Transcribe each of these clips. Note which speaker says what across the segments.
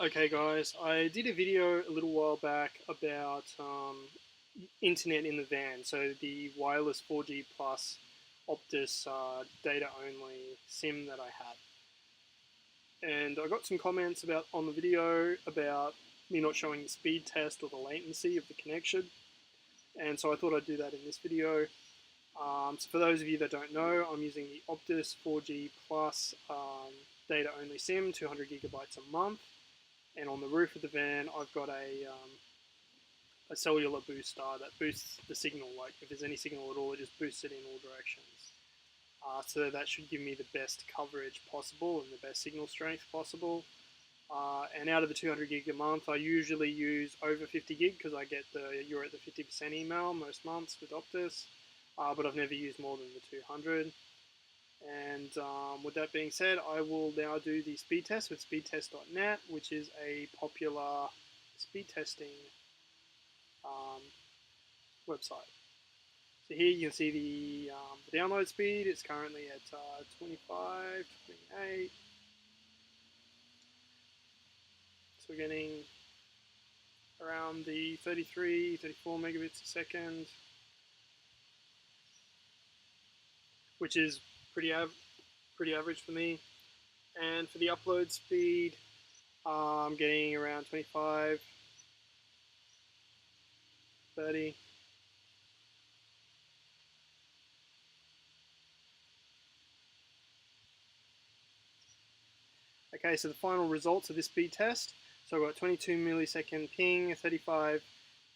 Speaker 1: Okay guys, I did a video a little while back about internet in the van, so the wireless 4G plus Optus data only SIM that I had. And I got some comments about on the video about me not showing the speed test or the latency of the connection, and so I thought I'd do that in this video. So for those of you that don't know, I'm using the Optus 4G plus data only SIM, 200 gigabytes a month. And on the roof of the van, I've got a cellular booster that boosts the signal. Like if there's any signal at all, it just boosts it in all directions. So that should give me the best coverage possible and the best signal strength possible. And out of the 200 gig a month, I usually use over 50 gig because I get the you're at the 50% email most months with Optus. But I've never used more than the 200. And with that being said, I will now do the speed test with speedtest.net, which is a popular speed testing website. So here you can see the download speed. It's currently at 25, 28. So we're getting around the 33, 34 megabits a second, which is pretty average for me. And for the upload speed, I'm getting around 25, 30. Okay, so the final results of this speed test. So I've got 22 millisecond ping, 35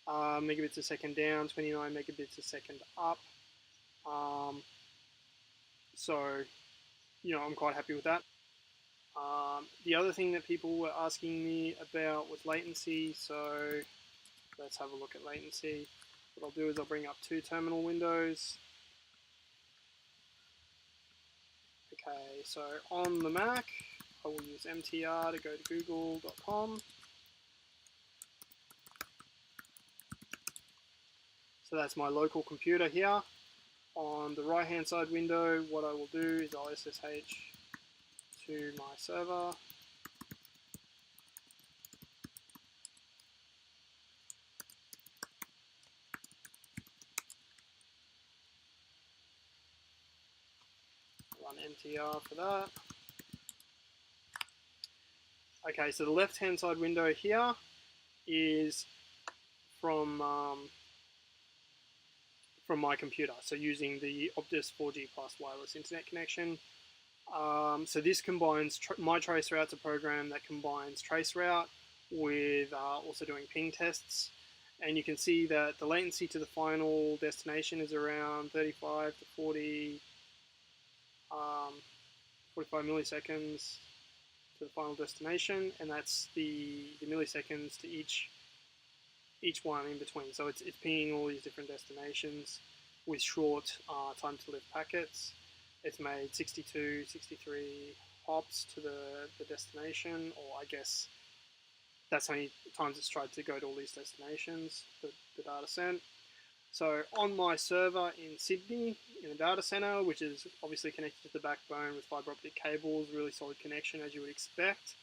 Speaker 1: megabits a second down, 29 megabits a second up. So, I'm quite happy with that. The other thing that people were asking me about was latency. So let's have a look at latency. What I'll do is I'll bring up two terminal windows. Okay, so on the Mac, I will use MTR to go to google.com. So that's my local computer here. On the right hand side window, what I will do is I'll SSH to my server. Run MTR for that. Okay, so the left hand side window here is from my computer, so using the Optus 4G plus wireless internet connection. So this combines my traceroute's a program that combines traceroute with also doing ping tests, and you can see that the latency to the final destination is around 35 to 40, 45 milliseconds to the final destination, and that's the milliseconds to each one in between. So it's pinging all these different destinations with short time to live packets. It's made 62, 63 hops to the destination, or I guess that's how many times it's tried to go to all these destinations, the data sent. So on my server in Sydney, in the data center, which is obviously connected to the backbone with fiber optic cables, really solid connection as you would expect.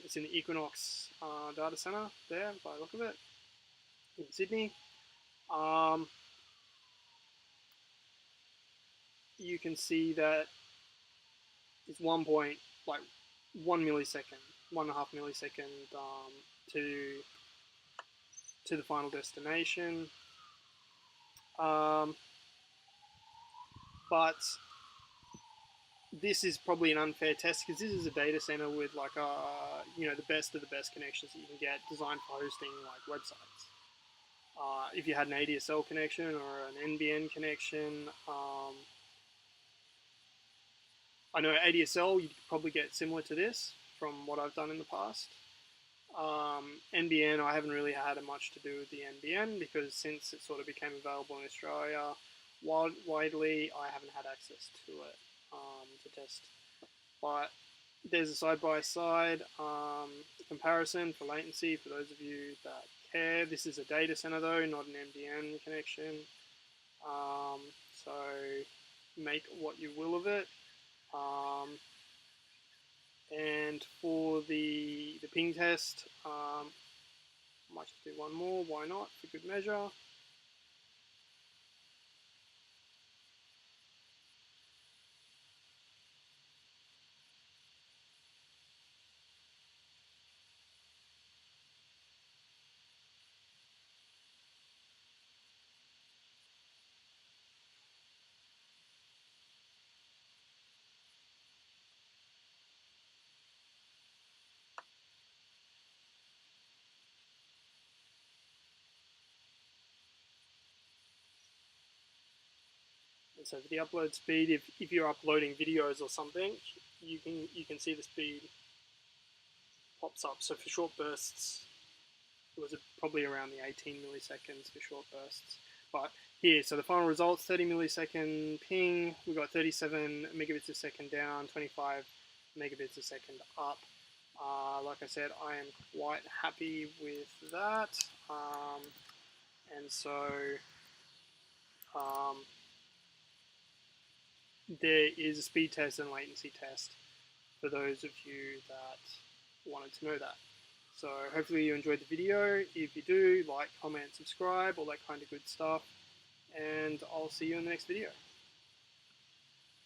Speaker 1: It's in the Equinox data center there, by the look of it, in Sydney. You can see that it's 1 millisecond, 1.5 millisecond to the final destination. But this is probably an unfair test because this is a data center with like the best of the best connections that you can get, designed for hosting like websites. If you had an ADSL connection or an NBN connection, I know ADSL you could probably get similar to this from what I've done in the past. NBN, I haven't really had much to do with the NBN because since it sort of became available in Australia widely, I haven't had access to it to test. But there's a side-by-side comparison for latency for those of you that care. This is a data center though, not an NBN connection. So make what you will of it. And for the ping test. Might just do one more, why not, for good measure. And so for the upload speed, if you're uploading videos or something, you can see the speed pops up. So for short bursts, it was probably around the 18 milliseconds for short bursts. But here, so the final results, 30 millisecond ping, we got 37 megabits a second down, 25 megabits a second up. Like I said, I am quite happy with that. And so um, there is a speed test and latency test for those of you that wanted to know that. So hopefully you enjoyed the video. If you do, like, comment, subscribe, all that kind of good stuff. And I'll see you in the next video.